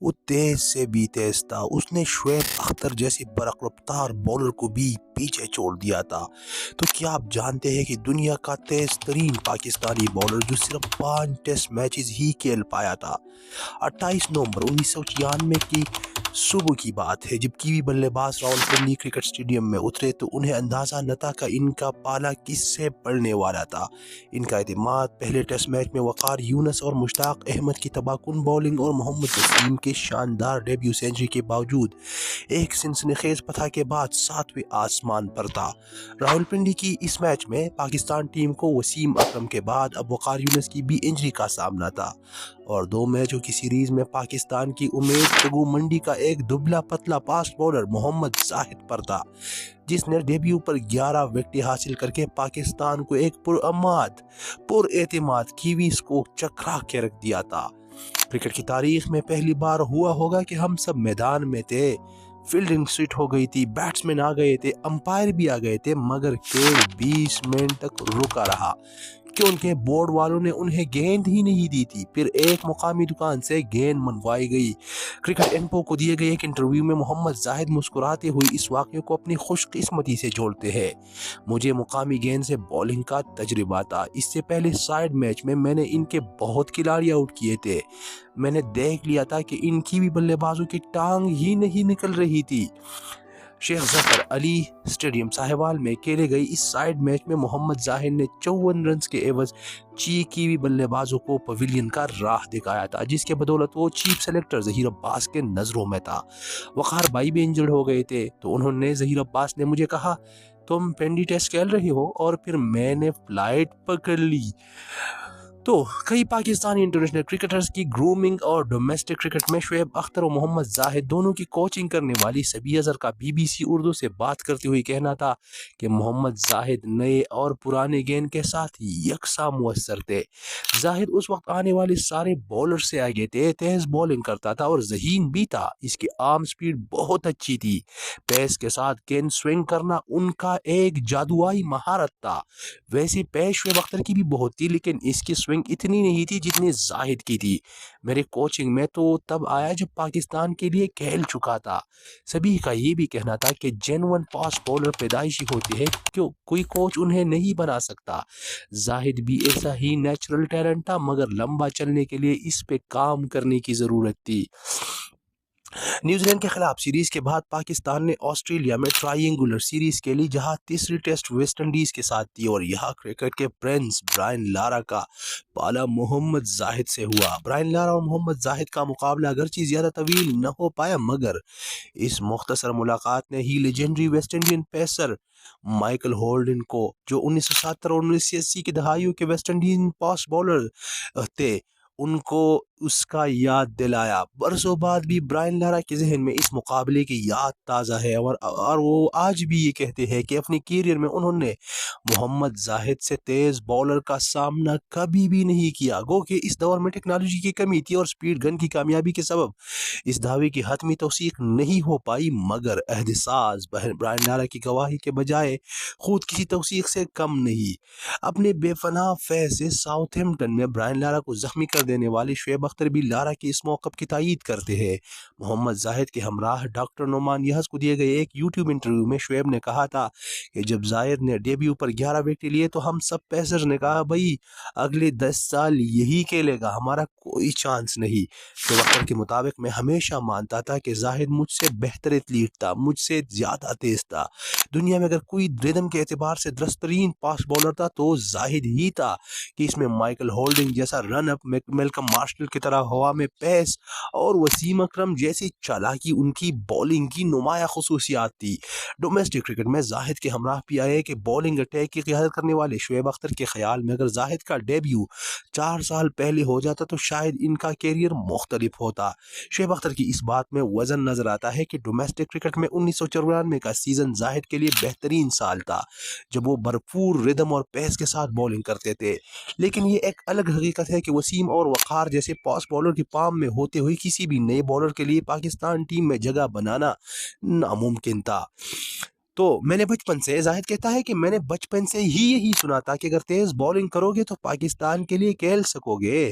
وہ تیز سے بھی تیز تھا، اس نے شعیب اختر جیسے برق رفتار بولر کو بھی پیچھے چھوڑ دیا تھا۔ تو کیا آپ جانتے ہیں کہ دنیا کا تیز ترین پاکستانی بولر جو صرف 5 ٹیسٹ میچز ہی کھیل پایا تھا، 28 نومبر 1996 کی صبح کی بات ہے، جب کیوی بلے باز راولپنڈی کرکٹ اسٹیڈیم میں اترے تو انہیں اندازہ نہ تھا کہ ان کا پالا کس سے پڑنے والا تھا۔ ان کا اعتماد پہلے ٹیسٹ میچ میں وقار یونس اور مشتاق احمد کی تباہ کن بولنگ اور محمد وسیم کے شاندار ڈیبیو سینچری کے باوجود ایک سنسنی خیز فتح کے بعد 7ویں آسمان پر تھا۔ راولپنڈی کی اس میچ میں پاکستان ٹیم کو وسیم اکرم کے بعد اب وقار یونس کی بھی انجری کا سامنا تھا، اور 2 میچوں کی سیریز میں پاکستان کی امید تگو منڈی کا ایک دبلا پتلا فاسٹ بولر محمد زاہد پر تھا، جس نے ڈیبیو پر 11 وکٹیں حاصل کر کے پاکستان کو ایک پر اعتماد کیویز کو چکرا کے رکھ دیا تھا۔ کرکٹ کی تاریخ میں پہلی بار ہوا ہوگا کہ ہم سب میدان میں تھے، فیلڈنگ سیٹ ہو گئی تھی، بیٹسمین آ گئے تھے، امپائر بھی آ گئے تھے، مگر کھیل 20 منٹ تک رکا رہا کیونکہ بورڈ والوں نے انہیں گیند ہی نہیں دی تھی۔ پھر ایک مقامی دکان سے گیند منگوائی گئی۔ کرکٹ انفو کو دیے گئے ایک انٹرویو میں محمد زاہد مسکراتے ہوئے اس واقعے کو اپنی خوش قسمتی سے جوڑتے ہیں۔ مجھے مقامی گیند سے بولنگ کا تجربہ تھا، اس سے پہلے سائیڈ میچ میں میں نے ان کے بہت کھلاڑی آؤٹ کیے تھے، میں نے دیکھ لیا تھا کہ ان کی بھی بلے بازوں کی ٹانگ ہی نہیں نکل رہی تھی۔ شیخ ظفر علی اسٹیڈیم ساہیوال میں کھیلے گئی اس سائیڈ میچ میں محمد زاہد نے 54 رنز کے عوض کیوی بلے بازوں کو پویلین کا راہ دکھایا تھا، جس کے بدولت وہ چیف سلیکٹر ظہیر عباس کے نظروں میں تھا۔ وقار بھائی بھی انجرڈ ہو گئے تھے، تو انہوں نے ظہیر عباس نے مجھے کہا تم پینڈی ٹیسٹ کھیل رہے ہو، اور پھر میں نے فلائٹ پکڑ لی۔ تو کئی پاکستانی انٹرنیشنل کرکٹرز کی گرومنگ اور ڈومیسٹک کرکٹ میں شعیب اختر اور محمد زاہد دونوں کی کوچنگ کرنے والی سبیہ اظہر کا BBC اردو سے بات کرتے ہوئے کہنا تھا کہ محمد زاہد نئے اور پرانے گیند کے ساتھ یکساں مؤثر تھے۔ زاہد اس وقت آنے والے سارے بولر سے آگے تھے، تیز بولنگ کرتا تھا اور ذہین بھی تھا، اس کی آرم سپیڈ بہت اچھی تھی، پیس کے ساتھ گیند سوئنگ کرنا ان کا ایک جادوئی مہارت تھا۔ ویسے پیش شعیب اختر کی بھی بہت تھی، لیکن اس کی سوئنگ اتنی نہیں تھی جتنی زاہد کی تھی۔ میرے کوچنگ میں تو تب آیا جب پاکستان کے لیے کھیل چکا تھا۔ سبھی کا یہ بھی کہنا تھا کہ جینون فاسٹ بولر پیدائشی ہوتے ہیں، کیوں کوئی کوچ انہیں نہیں بنا سکتا۔ زاہد بھی ایسا ہی نیچرل ٹیلنٹ تھا، مگر لمبا چلنے کے لیے اس پہ کام کرنے کی ضرورت تھی۔ نیوزی لینڈ کے خلاف سیریز کے بعد پاکستان نے آسٹریلیا میں ٹرائنگولر سیریز کے لی، جہاں تیسری ٹیسٹ ویسٹ انڈیز کے ساتھ تھی، اور یہاں کرکٹ کے پرنس برائن لارا کا پالا محمد زاہد سے ہوا۔ برائن لارا اور محمد زاہد کا مقابلہ اگرچہ زیادہ طویل نہ ہو پایا، مگر اس مختصر ملاقات نے ہی legendary West Indian pacer Michael Holding کو، جو 1970 اور 1980 کی دہائیوں کے ویسٹ انڈین فاسٹ بولر تھے، ان کو اس کا یاد دلایا۔ برسوں بعد بھی برائن لارا کے ذہن میں اس مقابلے کی یاد تازہ ہے، اور وہ آج بھی یہ کہتے ہیں کہ اپنی کیریئر میں انہوں نے محمد زاہد سے تیز بولر کا سامنا کبھی بھی نہیں کیا۔ گو کہ اس دور میں ٹیکنالوجی کی کمی تھی اور سپیڈ گن کی کامیابی کے سبب اس دعوے کی حتمی توثیق نہیں ہو پائی، مگر عہد ساز برائن لارا کی گواہی کے بجائے خود کسی توثیق سے کم نہیں۔ اپنے بے پناہ فیض سے ساؤتھ ہیمپٹن میں برائن لارا کو زخمی کر دینے والے شعیب اختر بھی لارا کی اس موقف کی تائید کرتے ہیں۔ محمد زاہد کے ہمراہ ڈاکٹر نعمان یحییٰ کو دیے گئے ایک یوٹیوب انٹرویو میں شعیب نے کہا تھا کہ جب زاہد نے ڈیبیو پر 11 وکٹیں لیے تو ہم سب پیسرز نے کہا بھائی اگلے 10 سال یہی کھیلے گا، ہمارا کوئی چانس نہیں۔ شعیب اختر کے مطابق میں ہمیشہ مانتا تھا کہ زاہد مجھ سے بہتر ایتھلیٹ تھا، مجھ سے زیادہ تیز تھا۔ دنیا میں اگر کوئی ردم کے اعتبار سے درست ترین فاسٹ بولر تھا تو زاہد ہی تھا، کہ اس میں مائیکل ہولڈنگ جیسا رن اپ، میلکم مارشل کی طرح ہوا میں پیس، اور وسیم اکرم جیسی چالاکی ان کی بولنگ کی نمایاں خصوصیات تھی۔ ڈومیسٹک کرکٹ میں زاہد کے ہمراہ بھی آئے کہ بولنگ اٹیک کی قیادت کرنے والے شعیب اختر کے خیال میں اگر زاہد کا ڈیبیو 4 سال پہلے ہو جاتا تو شاید ان کا کیریئر مختلف ہوتا۔ شعیب اختر کی اس بات میں وزن نظر آتا ہے کہ ڈومیسٹک کرکٹ میں 1994 کا سیزن زاہد کے لیے بہترین سال تھا، جب وہ بھرپور ردم اور پیس کے ساتھ بولنگ کرتے تھے، لیکن یہ ایک الگ حقیقت ہے کہ وسیم اور وقار جیسے فاسٹ بولر کی پام میں ہوتے ہوئے کسی بھی نئے بولر کے لیے پاکستان ٹیم میں جگہ بنانا ناممکن تھا۔ تو میں نے بچپن سے، زاہد کہتا ہے کہ میں نے بچپن سے ہی یہی سنا تھا کہ اگر تیز بولنگ کرو گے تو پاکستان کے لیے کھیل سکو گے۔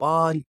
5